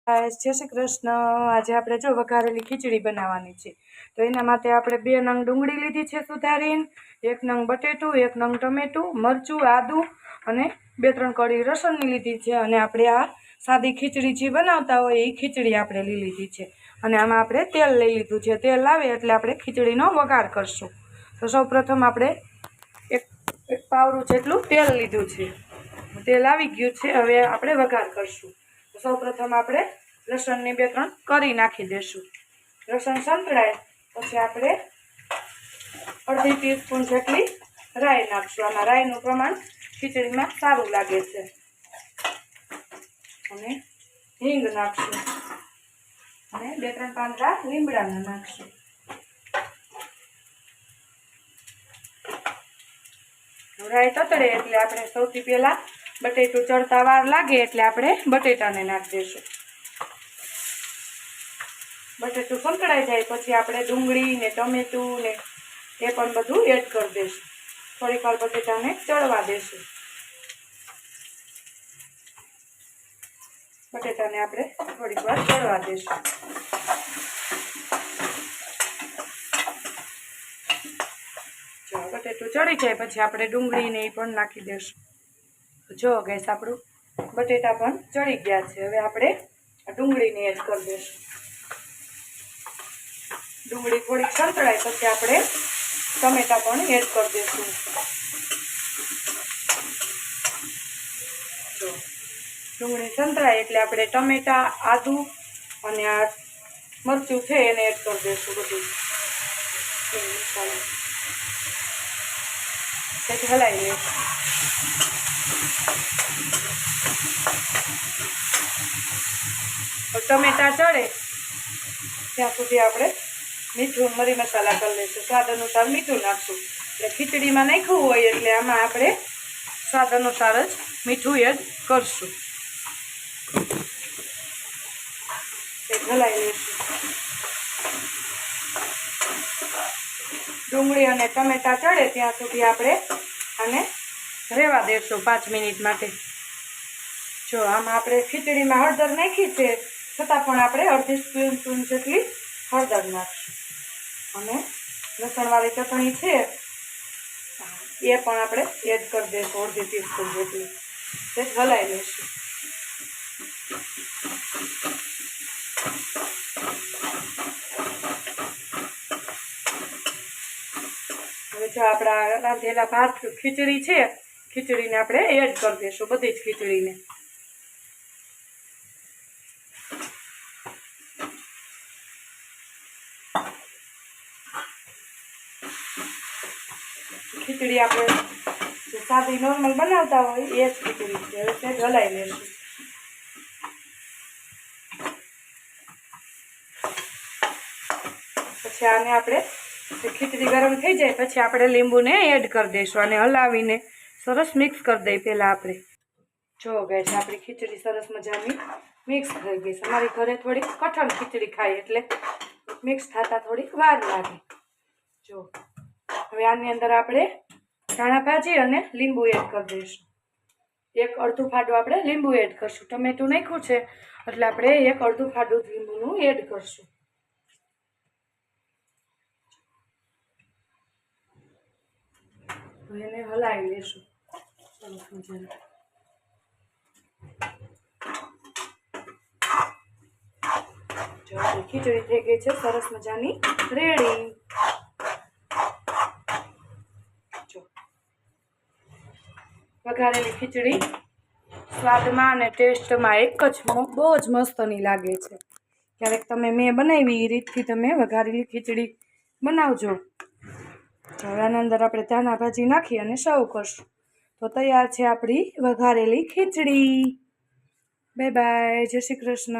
જય શ્રી કૃષ્ણ। આજે આપણે જો વઘારેલી ખીચડી બનાવવાની છે, તો એના માટે આપણે 2 નંગ ડુંગળી લીધી છે સુધારીને, 1 નંગ બટેટું, 1 નંગ ટમેટું, મરચું, આદું અને 2-3 કળી લસણની લીધી છે। અને આપણે આ સાદી ખીચડી જે બનાવતા હોય એ ખીચડી આપણે લીધી છે। અને આમાં આપણે તેલ લઈ લીધું છે। તેલ લાવે એટલે આપણે ખીચડીનો વઘાર કરશું। તો સૌપ્રથમ આપણે એક પાવડું જેટલું તેલ લીધું છે। તેલ આવી ગયું છે, હવે આપણે વઘાર કરશું। સૌપ્રથમ આપણે લસણની 2-3 કરી નાખી દેશું। લસણ સંતળાય પછી આપણે અડધી ટીસ્પૂન જેટલી રાઈ નાખશું। આમાં રાઈનું પ્રમાણ ખીચડીમાં સારું લાગે છે। અને હિંગ નાખશું અને 2-3 પાંદડા લીમડાના નાખશું। રાઈ તતડે એટલે આપણે સૌથી પહેલા બટેટું ચડતા વાર લાગે એટલે આપણે બટેટાને નાખી દઈશું। બટેટું સંતળાઈ જાય પછી આપણે ડુંગળી ને ટમેટું ને એ પણ બધું એડ કરી દઈશું। થોડીક વાર બટેટાને ચડવા દઈશું। બટેટાને આપણે થોડીક વાર ચડવા દઈશું। જો બટેટું ચડી જાય પછી આપણે ડુંગળીને એ પણ નાખી દઈશું। જો ગેસ આપણું બટેટા પણ ચડી ગયા છે। હવે આપણે ડુંગળીને એડ કરી દઈશું। ડુંગળી થોડીક સંતળાય પછી આપણે ટમેટા પણ એડ કરી દઈશું। જો ડુંગળી સંતળાય એટલે આપણે ટમેટા, આદુ અને આ મરચું છે એને એડ કરી દઈશું। બધું હલાવી લઈશું। ટમેટા ચડે ત્યાં સુધી આપણે મીઠું મરી મસાલા કરી લઈશું। સ્વાદ અનુસાર મીઠું નાખશું। એટલે ખીચડીમાં નાખ્યું હોય એટલે આમાં આપણે સ્વાદ અનુસાર જ મીઠું એડ કરશું। હલાવી લઈશું। ડુંગળી અને ટમેટા ચડે ત્યાં સુધી આપણે આને રહેવા દઈશું 5 મિનિટ માટે। જો આમાં આપણે ખીચડીમાં હળદર નાખી છે છતાં પણ આપણે અડધી સ્પૂન જેટલી હળદર નાખશું। અને લસણવાળી ચટણી છે એ પણ આપણે એડ કરી દઈશું અડધી ટીસ્પૂન જેટલી। તે હલાવી લઈશું। હવે જો આપણા રાંધેલા ભાત ખીચડી છે, ખીચડીને આપણે એડ કરી દઈશું બધી જ ખીચડીને। ખીચડી આપણે જે સાદી નોર્મલ બનાવતા હોય એ જ ખીચડી છે। હવે તે હલાવી લઈશું। પછી આને આપણે ખીચડી ગરમ થઈ જાય પછી આપણે લીંબુને એડ કરી દઈશું અને હલાવીને સરસ મિક્સ કરી દઈએ પહેલાં આપણે। જો ગાઈસ આપણી ખીચડી સરસ મજાની મિક્સ થઈ ગઈ છે। અમારી ઘરે થોડીક કઠણ ખીચડી ખાય એટલે મિક્સ થતાં થોડીક વાર લાગે। જો હવે આની અંદર આપણે ધાણા ભાજી અને લીંબુ એડ કરી દઈશું। 1 અડધું ફાડું આપણે લીંબુ એડ કરશું। ટમેટું નાખ્યું છે એટલે આપણે 1 અડધું ફાડું લીંબુનું એડ કરશું। એને હલાવી લઈશું સરસ મજાનું। જો આપણી ખીચડી થઈ ગઈ છે સરસ મજાની રેડી। જો વઘારેલી ખીચડી સ્વાદમાં અને ટેસ્ટમાં એક જ બહુ જ મસ્તની લાગે છે। ક્યારેક તમે મેં બનાવી એ રીતથી તમે વઘારેલી ખીચડી બનાવજો। હવે આના અંદર આપણે ધાણા ભાજી નાખી અને સર્વ કરશું। તો તૈયાર છે આપણી વઘારેલી ખીચડી। બાય બાય, જય શ્રી કૃષ્ણ।